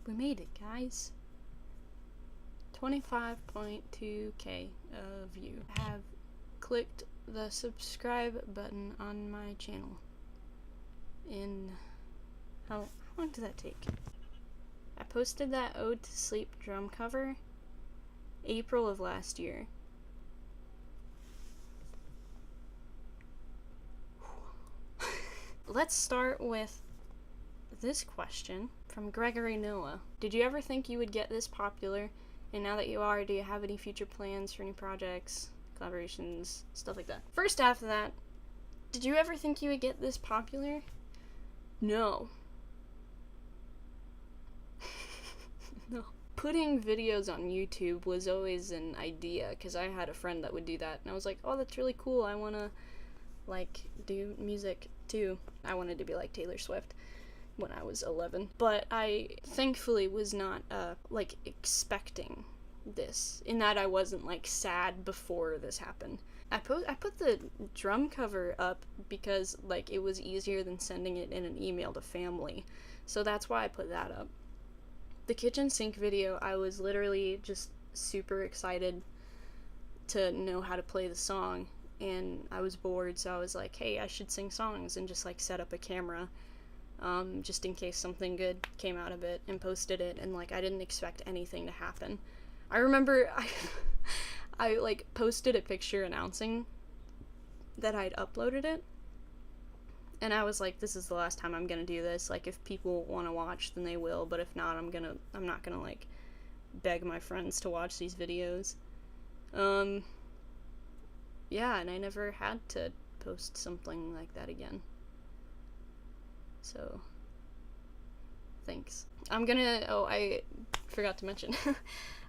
We made it, guys. 25.2k of you have clicked the subscribe button on my channel. In how long did that take? I posted that Ode to Sleep drum cover April of last year. Let's start with this question from Gregory Noah. Did you ever think you would get this popular? And now that you are, do you have any future plans for new projects, collaborations, stuff like that? First half of that, did you ever think you would get this popular? No. No. Putting videos on YouTube was always an idea, because I had a friend that would do that, and I was like, oh, that's really cool, I want to, like, do music too. I wanted to be like Taylor Swift when I was 11, but I thankfully was not, like, expecting this, in that I wasn't, like, sad before this happened. I put the drum cover up because, like, it was easier than sending it in an email to family, so that's why I put that up. The kitchen sink video, I was literally just super excited to know how to play the song, and I was bored, so I was like, hey, I should sing songs, and just, like, set up a camera, just in case something good came out of it, and posted it, and, like, I didn't expect anything to happen. I remember I like, posted a picture announcing that I'd uploaded it, and I was like, this is the last time I'm gonna do this. Like, if people want to watch, then they will, but if not, I'm not gonna, like, beg my friends to watch these videos. Yeah, and I never had to post something like that again. So, thanks. I forgot to mention,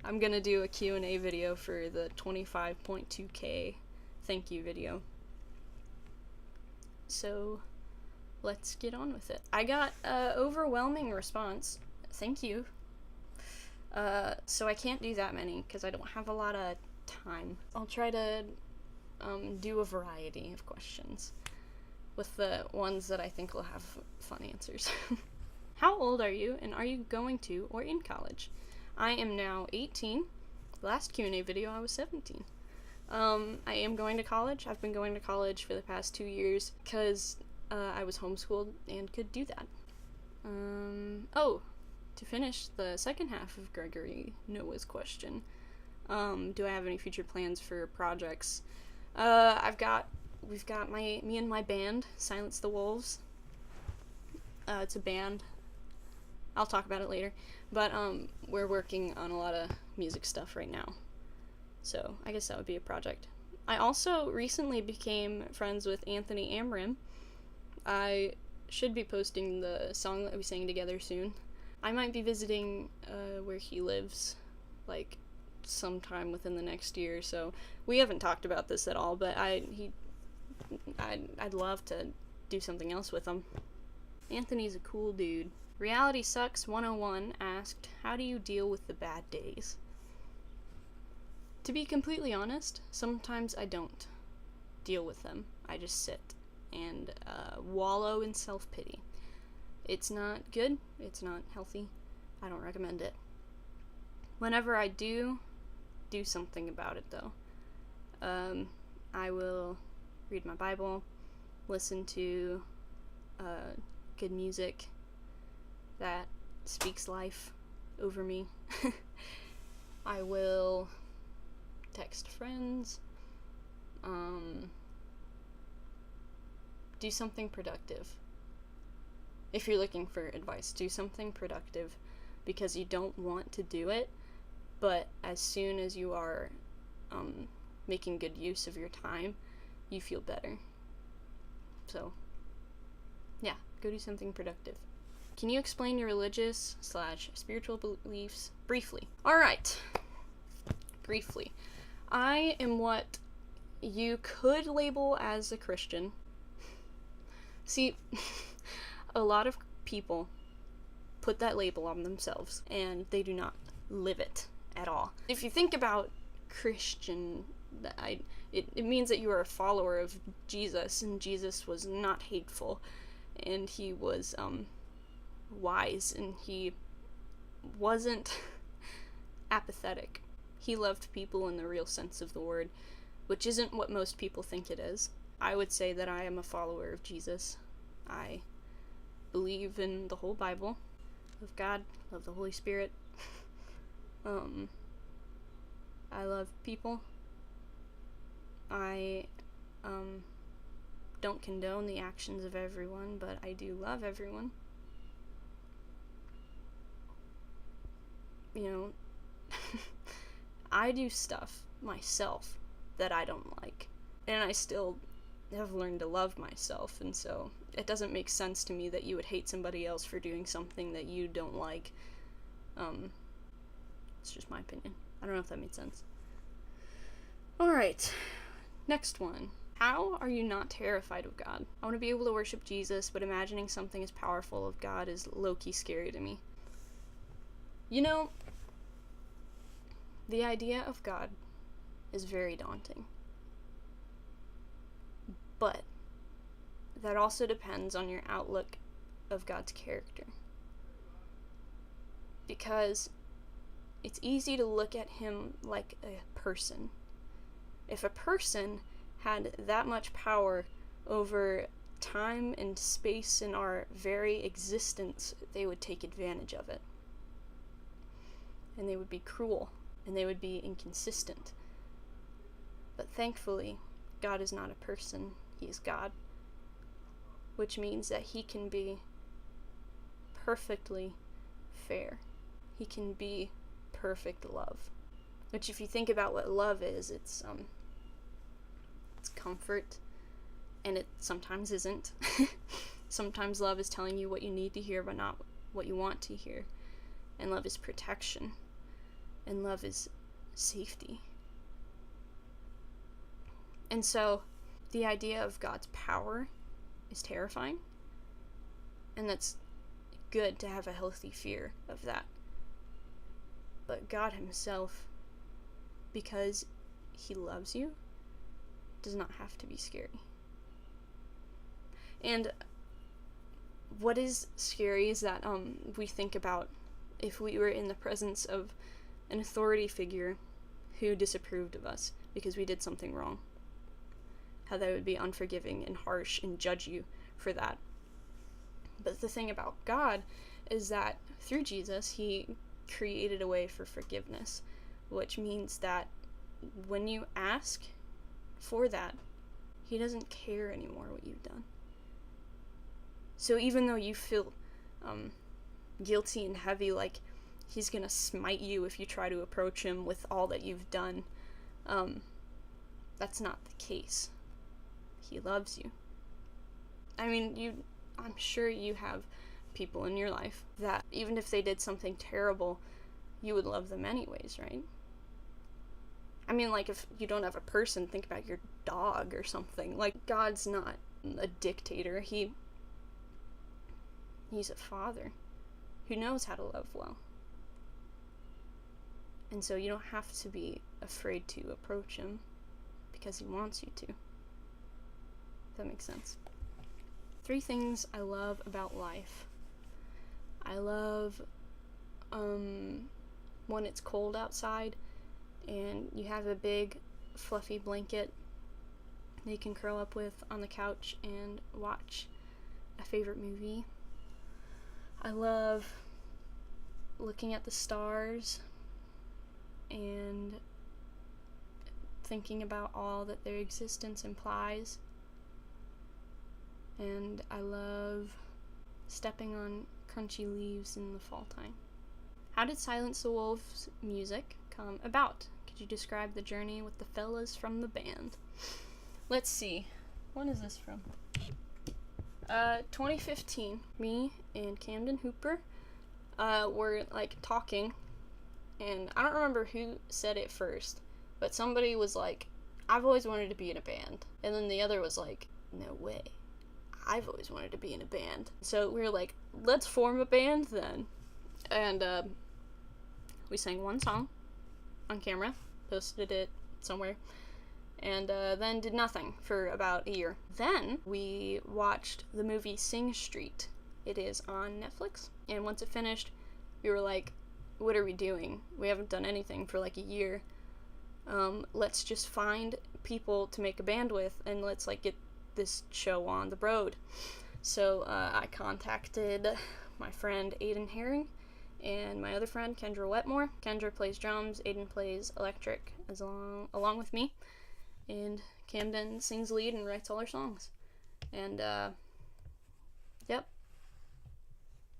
I'm gonna do a Q&A video for the 25.2k thank you video. So, let's get on with it. I got an overwhelming response. Thank you. So I can't do that many, because I don't have a lot of time. I'll try to do a variety of questions with the ones that I think will have fun answers. How old are you, and are you going to or in college? I am now 18. Last Q&A video I was 17. I am going to college. I've been going to college for the past 2 years because I was homeschooled and could do that. Oh, to finish the second half of Gregory Noah's question, do I have any future plans for projects? We've got me and my band, Silence the Wolves. It's a band. I'll talk about it later. But, we're working on a lot of music stuff right now. So, I guess that would be a project. I also recently became friends with Anthony Amram. I should be posting the song that we sang together soon. I might be visiting, where he lives, like, sometime within the next year, so we haven't talked about this at all, but I'd love to do something else with him. Anthony's a cool dude. Reality Sucks 101 asked, how do you deal with the bad days? To be completely honest, sometimes I don't deal with them. I just sit and wallow in self-pity. It's not good. It's not healthy. I don't recommend it. Whenever I do something about it, though. I will read my Bible, listen to good music that speaks life over me. I will text friends, do something productive. If you're looking for advice, do something productive, because you don't want to do it, but as soon as you are making good use of your time, you feel better. So, yeah, go do something productive. Can you explain your religious/spiritual beliefs briefly? Alright, briefly. I am what you could label as a Christian. See, a lot of people put that label on themselves, and they do not live it at all. If you think about Christian, it means that you are a follower of Jesus, and Jesus was not hateful, and he was wise, and he wasn't apathetic. He loved people in the real sense of the word, which isn't what most people think it is. I would say that I am a follower of Jesus. I believe in the whole Bible, love God, love the Holy Spirit. I love people. I don't condone the actions of everyone, but I do love everyone. You know, I do stuff myself that I don't like, and I still have learned to love myself, and so it doesn't make sense to me that you would hate somebody else for doing something that you don't like. It's just my opinion. I don't know if that made sense. Alright, next one. How are you not terrified of God? I want to be able to worship Jesus, but imagining something as powerful of God is low-key scary to me. You know, the idea of God is very daunting. But that also depends on your outlook of God's character. Because it's easy to look at him like a person. If a person had that much power over time and space in our very existence, they would take advantage of it. And they would be cruel, and they would be inconsistent. But thankfully, God is not a person, he is God. Which means that he can be perfectly fair. He can be perfect love. Which, if you think about what love is, it's comfort, and it sometimes isn't. Sometimes love is telling you what you need to hear, but not what you want to hear. And love is protection. And love is safety. And so, the idea of God's power is terrifying. And that's good to have a healthy fear of that. But God himself, because he loves you, does not have to be scary. And what is scary is that we think about if we were in the presence of an authority figure who disapproved of us because we did something wrong. How they would be unforgiving and harsh and judge you for that. But the thing about God is that through Jesus, he created a way for forgiveness, which means that when you ask for that, he doesn't care anymore what you've done. So even though you feel guilty and heavy, like he's gonna smite you if you try to approach him with all that you've done, that's not the case. He loves you. I mean, I'm sure you have people in your life that even if they did something terrible, you would love them anyways, right? I mean, like, if you don't have a person, think about your dog or something. Like, God's not a dictator. He's a father who knows how to love well. And so you don't have to be afraid to approach him because he wants you to. If that makes sense. 3 things I love about life. I love when it's cold outside and you have a big fluffy blanket that you can curl up with on the couch and watch a favorite movie. I love looking at the stars and thinking about all that their existence implies. And I love stepping on crunchy leaves in the fall time. How did Silence the Wolves music come about? Could you describe the journey with the fellas from the band? Let's see. When is this from? 2015. Me and Camden Hooper were like talking, and I don't remember who said it first, but somebody was like, I've always wanted to be in a band. And then the other was like, no way. I've always wanted to be in a band. So we were like, let's form a band then. And we sang one song on camera, posted it somewhere, and then did nothing for about a year. Then we watched the movie Sing Street. It is on Netflix. And once it finished, we were like, what are we doing? We haven't done anything for like a year. Let's just find people to make a band with, and let's like get this show on the road. So I contacted my friend Aiden Herring and my other friend Kendra Wetmore. Kendra plays drums, Aiden plays electric along with me, and Camden sings lead and writes all our songs. And yep,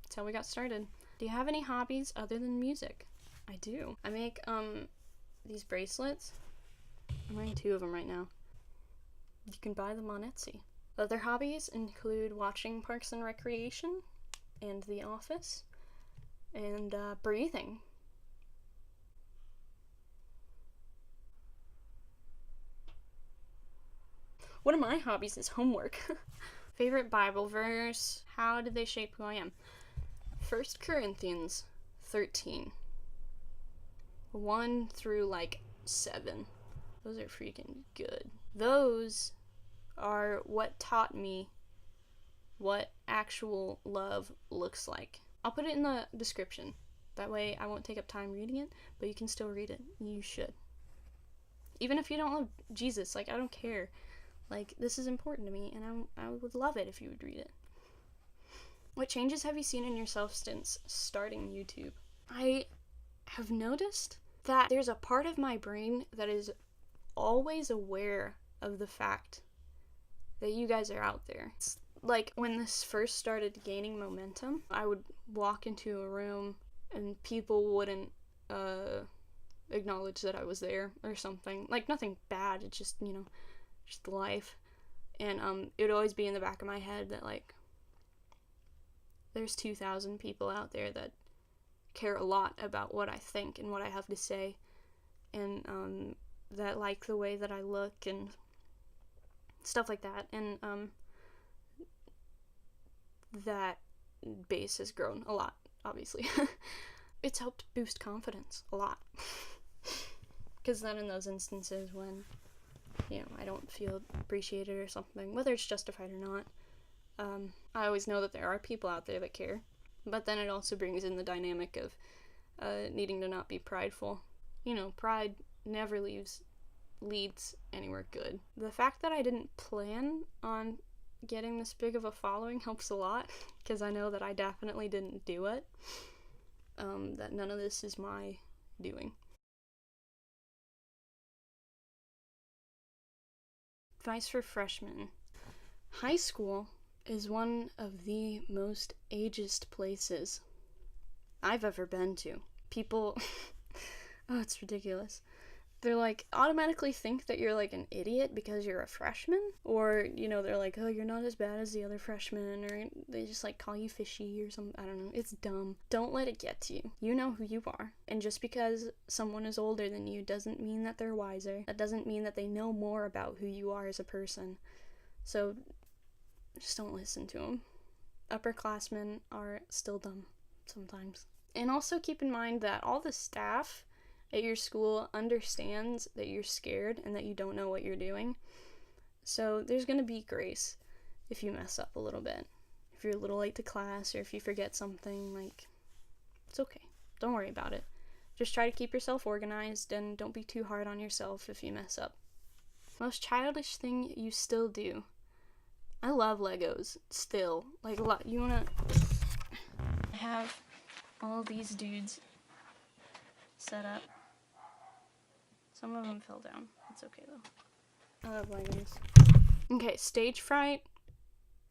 that's how we got started. Do you have any hobbies other than music? I do. I make these bracelets. I'm wearing 2 of them right now. You can buy them on Etsy. Other hobbies include watching Parks and Recreation and The Office and breathing. One of my hobbies is homework. Favorite Bible verse? How did they shape who I am? 1 Corinthians 13. 1 through like 7. Those are freaking good. Those are what taught me what actual love looks like. I'll put it in the description. That way I won't take up time reading it, but you can still read it. You should. Even if you don't love Jesus, like, I don't care. Like, this is important to me, and I would love it if you would read it. What changes have you seen in yourself since starting YouTube? I have noticed that there's a part of my brain that is always aware of the fact that you guys are out there. It's like when this first started gaining momentum, I would walk into a room and people wouldn't acknowledge that I was there or something. Like, nothing bad, it's just, just life. And it would always be in the back of my head that, like, there's 2,000 people out there that care a lot about what I think and what I have to say, and that like the way that I look and stuff like that. And that base has grown a lot, obviously. It's helped boost confidence a lot. Because then in those instances when, I don't feel appreciated or something, whether it's justified or not, I always know that there are people out there that care. But then it also brings in the dynamic of needing to not be prideful. Pride never leads anywhere good. The fact that I didn't plan on getting this big of a following helps a lot, because I know that I definitely didn't do it. That none of this is my doing. Advice for freshmen. High school is one of the most ageist places I've ever been to. People, oh, it's ridiculous. They're like, automatically think that you're like an idiot because you're a freshman, or, they're like, oh, you're not as bad as the other freshmen, or they just like call you fishy or something. I don't know. It's dumb. Don't let it get to you. You know who you are. And just because someone is older than you doesn't mean that they're wiser. That doesn't mean that they know more about who you are as a person. So just don't listen to them. Upperclassmen are still dumb sometimes. And also keep in mind that all the staff at your school understands that you're scared and that you don't know what you're doing. So there's going to be grace if you mess up a little bit. If you're a little late to class or if you forget something, like, it's okay. Don't worry about it. Just try to keep yourself organized and don't be too hard on yourself if you mess up. Most childish thing you still do. I love Legos still. Like, a lot. I have all these dudes set up. Some of them fell down. It's okay though. I love Legos. Okay, stage fright.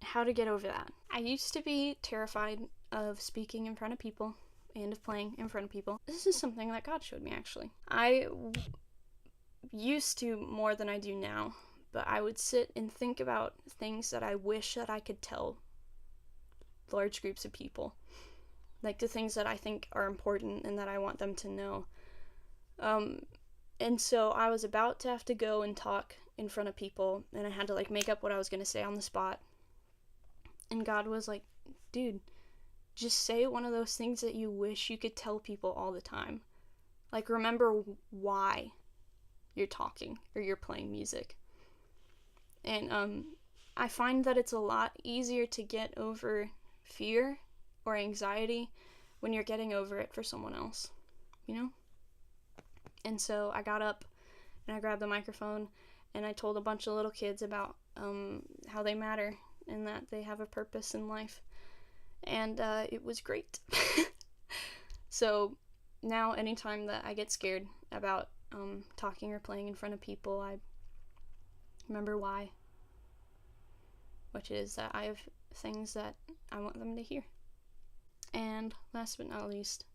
How to get over that. I used to be terrified of speaking in front of people and of playing in front of people. This is something that God showed me, actually. I used to more than I do now, but I would sit and think about things that I wish that I could tell large groups of people. Like the things that I think are important and that I want them to know. And so I was about to have to go and talk in front of people, and I had to like make up what I was going to say on the spot. And God was like, dude, just say one of those things that you wish you could tell people all the time. Like, remember why you're talking or you're playing music. And I find that it's a lot easier to get over fear or anxiety when you're getting over it for someone else. you know? And so I got up and I grabbed the microphone and I told a bunch of little kids about how they matter and that they have a purpose in life. And it was great. So now anytime that I get scared about talking or playing in front of people, I remember why, which is that I have things that I want them to hear. And last but not least,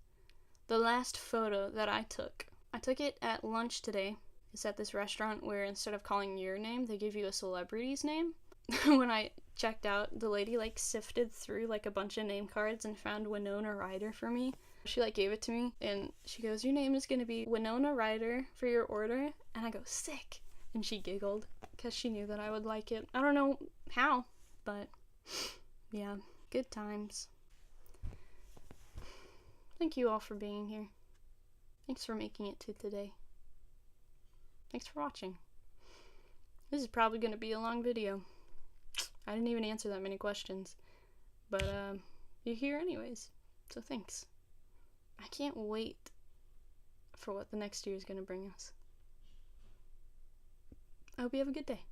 the last photo that I took it at lunch today. It's at this restaurant where instead of calling your name, they give you a celebrity's name. When I checked out, the lady like sifted through like a bunch of name cards and found Winona Ryder for me. She like gave it to me and she goes, "Your name is gonna be Winona Ryder for your order." And I go, "Sick." And she giggled because she knew that I would like it. I don't know how, but yeah, good times. Thank you all for being here. Thanks for making it to today. Thanks for watching. This is probably going to be a long video. I didn't even answer that many questions. But, you're here anyways. So thanks. I can't wait for what the next year is going to bring us. I hope you have a good day.